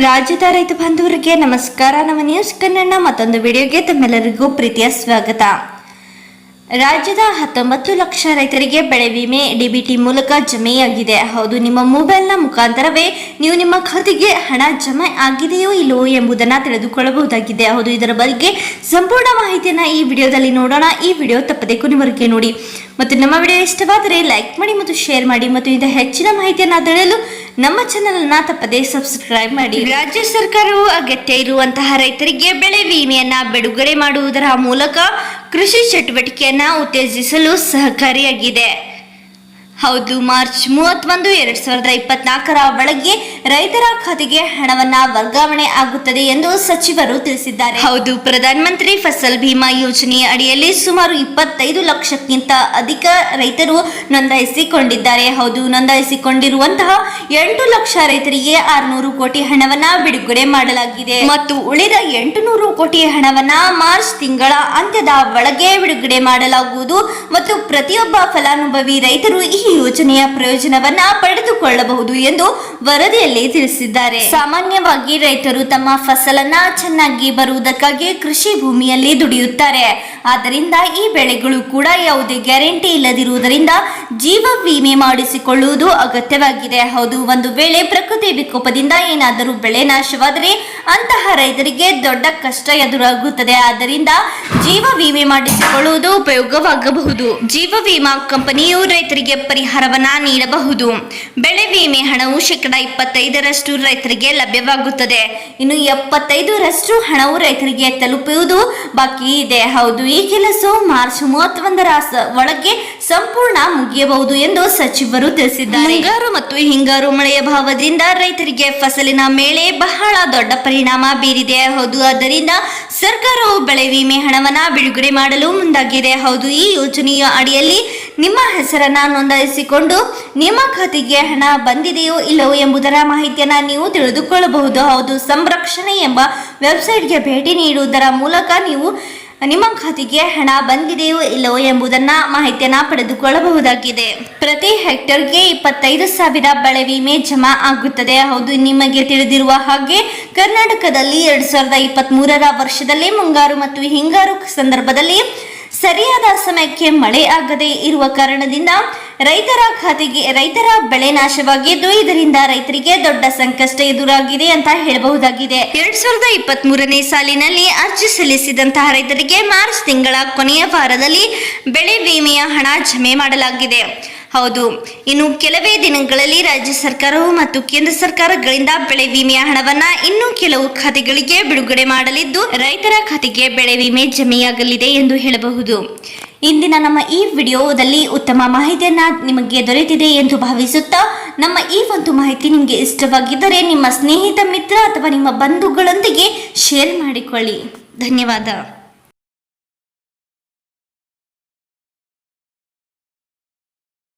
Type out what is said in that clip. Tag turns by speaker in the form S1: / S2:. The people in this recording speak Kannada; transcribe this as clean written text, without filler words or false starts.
S1: ರಾಜ್ಯದ ರೈತ ಬಾಂಧವರಿಗೆ ನಮಸ್ಕಾರ. ನಮ್ಮ ನ್ಯೂಸ್ ಕನ್ನಡ ಮತ್ತೊಂದು ವಿಡಿಯೋಗೆ ತಮ್ಮೆಲ್ಲರಿಗೂ ಪ್ರೀತಿಯ ಸ್ವಾಗತ. ರಾಜ್ಯದ 19 ಲಕ್ಷ ರೈತರಿಗೆ ಬೆಳೆ ವಿಮೆ ಡಿಬಿಟಿ ಮೂಲಕ ಜಮೆಯಾಗಿದೆ. ಹೌದು, ನಿಮ್ಮ ಮೊಬೈಲ್ನ ಮುಖಾಂತರವೇ ನೀವು ನಿಮ್ಮ ಖಾತೆಗೆ ಹಣ ಜಮೆ ಆಗಿದೆಯೋ ಇಲ್ಲವೋ ಎಂಬುದನ್ನು ತಿಳಿದುಕೊಳ್ಳಬಹುದಾಗಿದೆ. ಹೌದು, ಇದರ ಬಗ್ಗೆ ಸಂಪೂರ್ಣ ಮಾಹಿತಿಯನ್ನು ಈ ವಿಡಿಯೋದಲ್ಲಿ ನೋಡೋಣ. ಈ ವಿಡಿಯೋ ತಪ್ಪದೆ ಕೊನೆವರೆಗೆ ನೋಡಿ ಮತ್ತು ನಮ್ಮ ವಿಡಿಯೋ ಇಷ್ಟವಾದರೆ ಲೈಕ್ ಮಾಡಿ ಮತ್ತು ಶೇರ್ ಮಾಡಿ ಮತ್ತು ಇದರ ಹೆಚ್ಚಿನ ಮಾಹಿತಿಯನ್ನು ತಿಳಿಯಲು ನಮ್ಮ ಚಾನೆಲ್ ಅನ್ನು ತಪ್ಪದೆ ಸಬ್ಸ್ಕ್ರೈಬ್ ಮಾಡಿ. ರಾಜ್ಯ ಸರ್ಕಾರವು ಅಗತ್ಯ ಇರುವಂತಹ ರೈತರಿಗೆ ಬೆಳೆ ವಿಮೆಯನ್ನ ಬಿಡುಗಡೆ ಮಾಡುವುದರ ಮೂಲಕ ಕೃಷಿ ಚಟುವಟಿಕೆಯನ್ನ ಉತ್ತೇಜಿಸಲು ಸಹಕಾರಿಯಾಗಿದೆ. ಹೌದು, ಮಾರ್ಚ್ 31, 2024 ಒಳಗೆ ರೈತರ ಖಾತೆಗೆ ಹಣವನ್ನ ವರ್ಗಾವಣೆ ಆಗುತ್ತದೆ ಎಂದು ಸಚಿವರು ತಿಳಿಸಿದ್ದಾರೆ. ಹೌದು, ಪ್ರಧಾನ ಮಂತ್ರಿ ಫಸಲ್ ಬಿಮಾ ಯೋಜನೆಯ ಅಡಿಯಲ್ಲಿ ಸುಮಾರು 25 ಲಕ್ಷಕ್ಕಿಂತ ಅಧಿಕ ರೈತರು ನೋಂದಾಯಿಸಿಕೊಂಡಿದ್ದಾರೆ. ಹೌದು, ನೋಂದಾಯಿಸಿಕೊಂಡಿರುವಂತಹ 8 ಲಕ್ಷ ರೈತರಿಗೆ 600 ಕೋಟಿ ಹಣವನ್ನ ಬಿಡುಗಡೆ ಮಾಡಲಾಗಿದೆ ಮತ್ತು ಉಳಿದ 800 ಕೋಟಿ ಹಣವನ್ನ ಮಾರ್ಚ್ ತಿಂಗಳ ಅಂತ್ಯದ ಒಳಗೆ ಬಿಡುಗಡೆ ಮಾಡಲಾಗುವುದು ಮತ್ತು ಪ್ರತಿಯೊಬ್ಬ ಫಲಾನುಭವಿ ರೈತರು ಈ ಯೋಜನೆಯ ಪ್ರಯೋಜನವನ್ನ ಪಡೆದುಕೊಳ್ಳಬಹುದು ಎಂದು ವರದಿಯಲ್ಲಿ ತಿಳಿಸಿದ್ದಾರೆ. ಸಾಮಾನ್ಯವಾಗಿ ರೈತರು ತಮ್ಮ ಫಸಲನ್ನ ಚೆನ್ನಾಗಿ ಬರುವುದಕ್ಕಾಗಿ ಕೃಷಿ ಭೂಮಿಯಲ್ಲಿ ದುಡಿಯುತ್ತಾರೆ. ಆದ್ದರಿಂದ ಈ ಬೆಳೆಗಳು ಕೂಡ ಯಾವುದೇ ಗ್ಯಾರಂಟಿ ಇಲ್ಲದಿರುವುದರಿಂದ ಜೀವ ವಿಮೆ ಮಾಡಿಸಿಕೊಳ್ಳುವುದು ಅಗತ್ಯವಾಗಿದೆ. ಹೌದು, ಒಂದು ವೇಳೆ ಪ್ರಕೃತಿ ವಿಕೋಪದಿಂದ ಏನಾದರೂ ಬೆಳೆ ನಾಶವಾದರೆ ಅಂತಹ ರೈತರಿಗೆ ದೊಡ್ಡ ಕಷ್ಟ ಎದುರಾಗುತ್ತದೆ. ಆದ್ದರಿಂದ ಜೀವ ವಿಮೆ ಮಾಡಿಸಿಕೊಳ್ಳುವುದು ಉಪಯೋಗವಾಗಬಹುದು. ಜೀವ ವಿಮಾ ಕಂಪನಿಯು ರೈತರಿಗೆ ಪರಿಹಾರವನ್ನ ನೀಡಬಹುದು. ಬೆಳೆ ವಿಮೆ ಹಣವು 25% ರೈತರಿಗೆ ಲಭ್ಯವಾಗುತ್ತದೆ. ಇನ್ನು 75% ಹಣವು ರೈತರಿಗೆ ತಲುಪುವುದು ಬಾಕಿ ಇದೆ. ಹೌದು, ಈ ಕೆಲಸವು ಮಾರ್ಚ್ 31 ಒಳಗೆ ಸಂಪೂರ್ಣ ಮುಗಿಯಬಹುದು ಎಂದು ಸಚಿವರು ತಿಳಿಸಿದ್ದಾರೆ. ಮುಂಗಾರು ಮತ್ತು ಹಿಂಗಾರು ಮಳೆಯ ಭಾವದಿಂದ ರೈತರಿಗೆ ಫಸಲಿನ ಮೇಲೆ ಬಹಳ ದೊಡ್ಡ ಪರಿಣಾಮ ಬೀರಿದೆ. ಹೌದು, ಆದ್ದರಿಂದ ಸರ್ಕಾರವು ಬೆಳೆ ವಿಮೆ ಹಣವನ್ನ ಬಿಡುಗಡೆ ಮಾಡಲು ಮುಂದಾಗಿದೆ. ಹೌದು, ಈ ಯೋಜನೆಯ ಅಡಿಯಲ್ಲಿ ನಿಮ್ಮ ಹೆಸರನ್ನ ನೋಂದಾಯಿಸಿಕೊಂಡು ನಿಮ್ಮ ಖಾತೆಗೆ ಹಣ ಬಂದಿದೆಯೋ ಇಲ್ಲವೋ ಎಂಬುದರ ಮಾಹಿತಿಯನ್ನ ನೀವು ತಿಳಿದುಕೊಳ್ಳಬಹುದು. ಹೌದು, ಸಂರಕ್ಷಣೆ ಎಂಬ ವೆಬ್ಸೈಟ್ಗೆ ಭೇಟಿ ನೀಡುವುದರ ಮೂಲಕ ನೀವು ನಿಮ್ಮ ಖಾತೆಗೆ ಹಣ ಬಂದಿದೆಯೋ ಇಲ್ಲವೋ ಎಂಬುದನ್ನ ಮಾಹಿತಿಯನ್ನ ಪಡೆದುಕೊಳ್ಳಬಹುದಾಗಿದೆ. ಪ್ರತಿ ಹೆಕ್ಟರ್ಗೆ 25,000 ಬೆಳೆ ವಿಮೆ ಜಮಾ ಆಗುತ್ತದೆ. ಹೌದು, ನಿಮಗೆ ತಿಳಿದಿರುವ ಹಾಗೆ ಕರ್ನಾಟಕದಲ್ಲಿ 2023 ವರ್ಷದಲ್ಲಿ ಮುಂಗಾರು ಮತ್ತು ಹಿಂಗಾರು ಸಂದರ್ಭದಲ್ಲಿ ಸರಿಯಾದ ಸಮಯಕ್ಕೆ ಮಳೆ ಆಗದೆ ಇರುವ ಕಾರಣದಿಂದ ರೈತರ ಬೆಳೆ ನಾಶವಾಗಿದ್ದು ಇದರಿಂದ ರೈತರಿಗೆ ದೊಡ್ಡ ಸಂಕಷ್ಟ ಎದುರಾಗಿದೆ ಅಂತ ಹೇಳಬಹುದಾಗಿದೆ. 2023ನೇ ಸಾಲಿನಲ್ಲಿ ಅರ್ಜಿ ಸಲ್ಲಿಸಿದಂತಹ ರೈತರಿಗೆ ಮಾರ್ಚ್ ತಿಂಗಳ ಕೊನೆಯ ವಾರದಲ್ಲಿ ಬೆಳೆ ವಿಮೆಯ ಹಣ ಜಮೆ ಮಾಡಲಾಗಿದೆ. ಹೌದು, ಇನ್ನು ಕೆಲವೇ ದಿನಗಳಲ್ಲಿ ರಾಜ್ಯ ಸರ್ಕಾರವು ಮತ್ತು ಕೇಂದ್ರ ಸರ್ಕಾರಗಳಿಂದ ಬೆಳೆ ವಿಮೆಯ ಹಣವನ್ನ ಇನ್ನೂ ಕೆಲವು ಖಾತೆಗಳಿಗೆ ಬಿಡುಗಡೆ ಮಾಡಲಿದ್ದು ರೈತರ ಖಾತೆಗೆ ಬೆಳೆ ವಿಮೆ ಜಮೆಯಾಗಲಿದೆ ಎಂದು ಹೇಳಬಹುದು. ಇಂದಿನ ನಮ್ಮ ಈ ವಿಡಿಯೋದಲ್ಲಿ ಉತ್ತಮ ಮಾಹಿತಿಯನ್ನ ನಿಮಗೆ ದೊರೆತಿದೆ ಎಂದು ಭಾವಿಸುತ್ತಾ ನಮ್ಮ ಈ ಒಂದು ಮಾಹಿತಿ ನಿಮಗೆ ಇಷ್ಟವಾಗಿದ್ದರೆ ನಿಮ್ಮ ಸ್ನೇಹಿತ ಮಿತ್ರ ಅಥವಾ ನಿಮ್ಮ ಬಂಧುಗಳೊಂದಿಗೆ ಶೇರ್ ಮಾಡಿಕೊಳ್ಳಿ. ಧನ್ಯವಾದ.